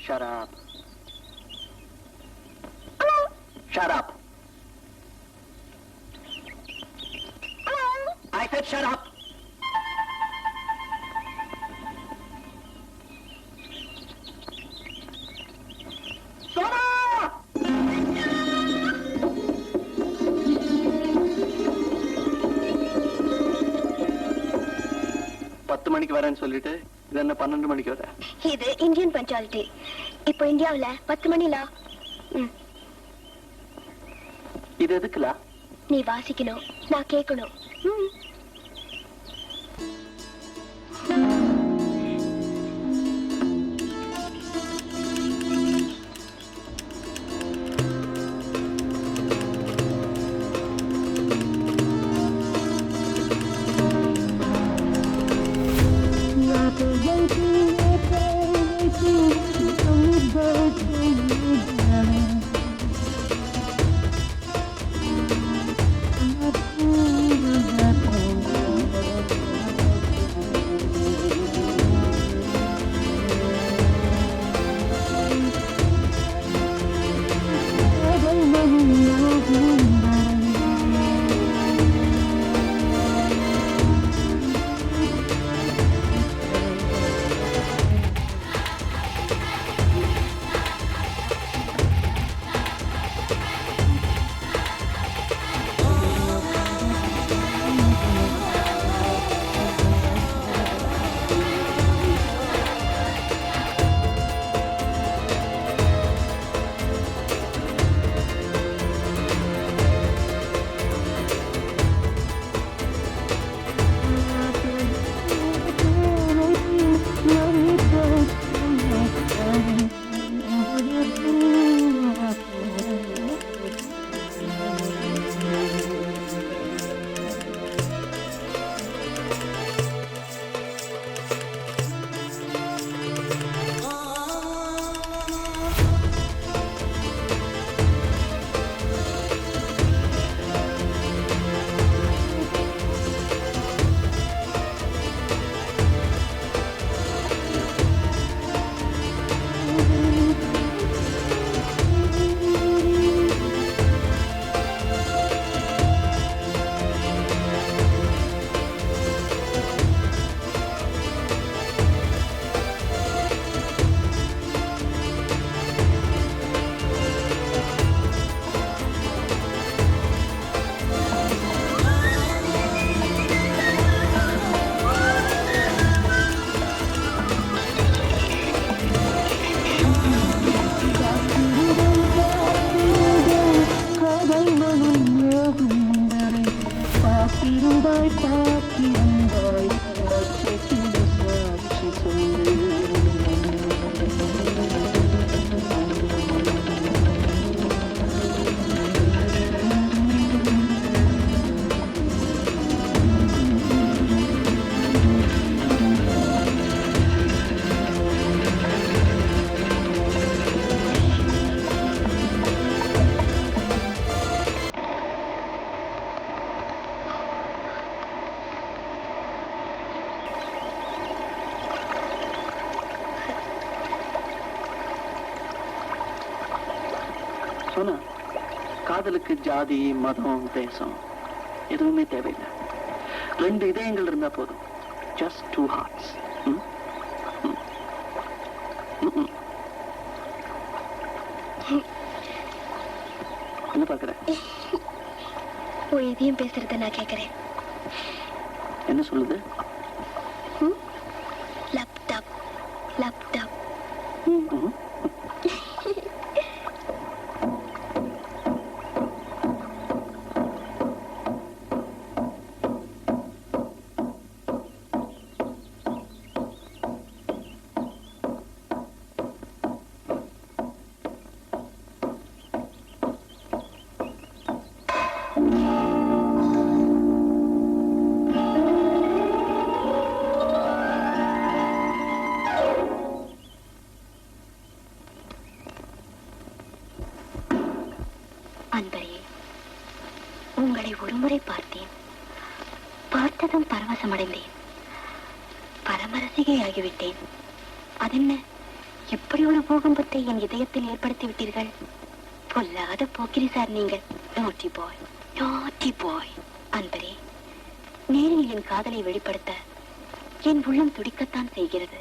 Shut up. Shut up. I said shut up. Sona! 10 மணிக்கு வரேன்னு சொல்லிட்டு இது என்ன 12 மணிக்கு வர? இது இந்தியன் பஞ்சுவாலிட்டி. இப்போ இந்தியாவுல 10 மணிலா. இது எதுக்குலா? நீ வாசிக்கணும், நான் கேட்கணும். சொன்னா காதலுக்கு ஜாதி மதம் தேசம் எதுவுமே தேவையில்லை. 2 இதயங்கள் இருந்தா போதும். Just 2 hearts. என்ன பாக்குற? இதயம் பேசுறத நான் கேட்கிறேன். என்ன சொல்லுது? Laptop laptop. அன்பரே, உங்களை ஒருமுறை பார்த்தேன். பார்த்ததும் பரவசமடைந்தேன். பரமரசிகை ஆகிவிட்டேன். அதென்ன, இப்படி ஒரு பூகம்பத்தை என் இதயத்தில் ஏற்படுத்தி விட்டீர்கள். பொல்லாத போக்கிரி சார் நீங்கள். நாட்டி பாய், நாட்டி பாய். அன்பரே, நேரில் என் காதலை வெளிப்படுத்த என் உள்ளம் துடிக்கத்தான் செய்கிறது.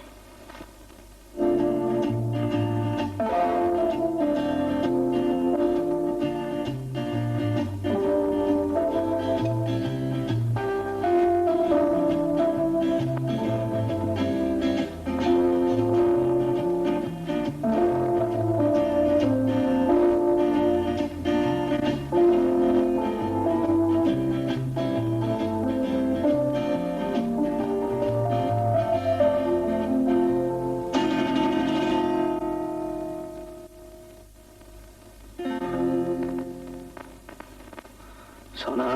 சோனா,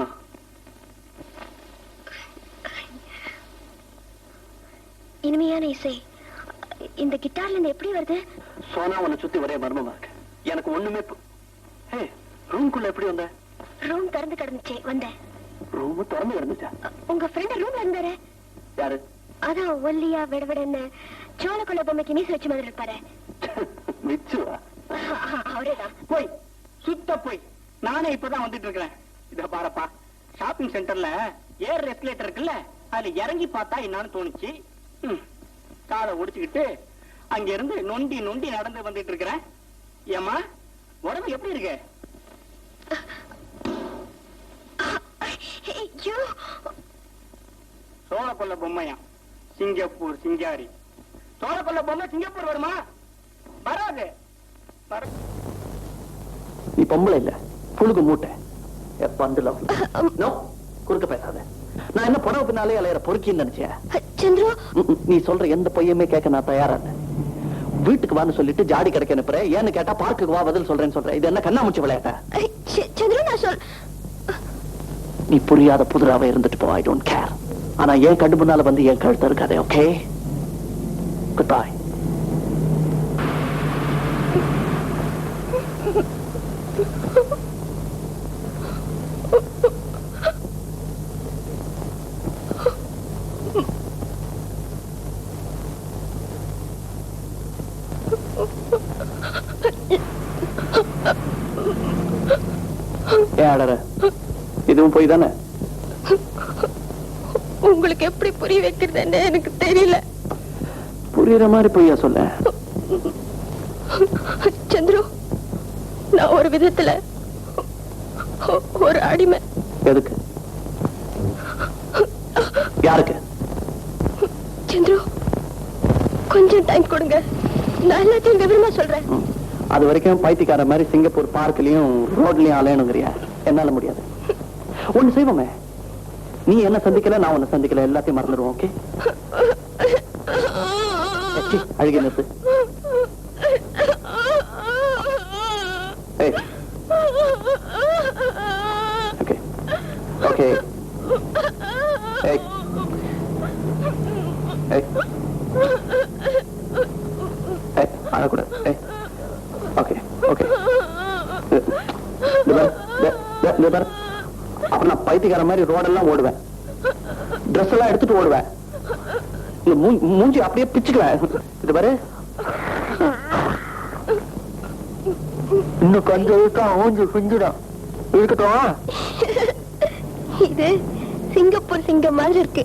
இனிமையான இசை இந்த கிட்டார்ல இருந்து எப்படி வருது? சோனா, உன்னை சுத்தி ஒரே மர்மமா இருக்கு. எனக்கு ஒண்ணுமே ரூம்குள்ள எப்படி வந்த? ரூம் திறந்து கிடந்துச்சே, வந்தேன். ரூம் திறந்து கிடந்துச்சா? உங்க ஃப்ரெண்ட் ரூம்ல இருந்தாரு. யாரு? அதான் ஒல்லியா விடவிடன்னு சோளக்குள்ள பொம்மைக்கு நீசு வச்சு மாதிரி இருப்பாரு. மிச்சுவா? அவரேதான். போய் சுத்த போய். நானே இப்பதான் வந்துட்டு இருக்கிறேன். இத பாருப்பா, ஷாப்பிங் சென்டர்ல ஏர் எஸ்கலேட்டர் இருக்குல்ல, அதுல இறங்கி பார்த்தா என்னன்னு தோணுச்சு. காலை ஒடிச்சுக்கிட்டு அங்க இருந்து நொண்டி நொண்டி நடந்து வந்துட்டு இருக்கிறேன். ஏமா, உடம்பு எப்படி இருக்கு? சோழக்கொல்ல பொம்மையா? சிங்கப்பூர் சிங்காரி. சோழக்கொல்ல பொம்மை சிங்கப்பூர் வருமா? வராது. நீ பொம்பளை இல்ல, புழுகு மூட்டை. குறுக்க பேசாத. நான் என்ன புடவை பின்னாலே அலையிற பொறுக்கின்னு நினைச்சேன். சந்திரு, நீ சொல்ற எந்த பொய்யுமே கேட்க நான் தயாரா இல்ல. வீட்டுக்கு வான்னு சொல்லிட்டு ஜாடி கிடைக்க அனுப்புறேன். ஏன்னு கேட்டா பார்க்குக்கு வா பதில் சொல்றேன்னு சொல்றேன். இது என்ன கண்ணாமூச்சி விளையாட்ட? சந்திரு, நான் சொல். நீ புரியாத புதுராவை இருந்துட்டு போ. I don't care. ஆனா என் கண்டு முன்னால வந்து என் கழுத்து இருக்காதே. Okay, good bye. ஏன் அடற? இதுவும் போய் தானே? உங்களுக்கு எப்படி புரிய வைக்கிறதுன்னு எனக்கு தெரியல. புரியுற மாதிரி பொய்யா சொல்ல. சந்திரு, நான் ஒரு விதத்துல ஒரு அடிமை. எதுக்கு? யாருக்கு? சந்திரு, கொஞ்சம் டைம் கொடுங்க. நான் எல்லாத்தையும் விவரமா சொல்றேன். அது வரைக்கும் பைத்தியக்கார மாதிரி சிங்கப்பூர் பார்க்லயும் ரோட்லயும் அலையணுங்கிறியா? என்னால முடியாது. ஒண்ணு செய்வோமே, நீ என்ன சந்திக்கல, நான் உன்னை சந்திக்கல, எல்லாத்தையும் மறந்துடுவோம். ஓகே? அழுகி நிறுத்து. ஓகே, அழக்கூடாது. Okay okay. அப்புறம் நான் பைத்தியக்கார மாதிரி ரோடெல்லாம் ஓடுவேன், ட்ரெஸ் எல்லாம் எடுத்துட்டு ஓடுவேன், மூஞ்சி அப்படியே பிச்சுக்குவேன். இது பாரு, இன்னும் கொஞ்சம் இருக்கா மூஞ்சி பிஞ்சிடும். இருக்கட்டும். இது சிங்கப்பூர் சிங்கம் மாதிரி இருக்கு.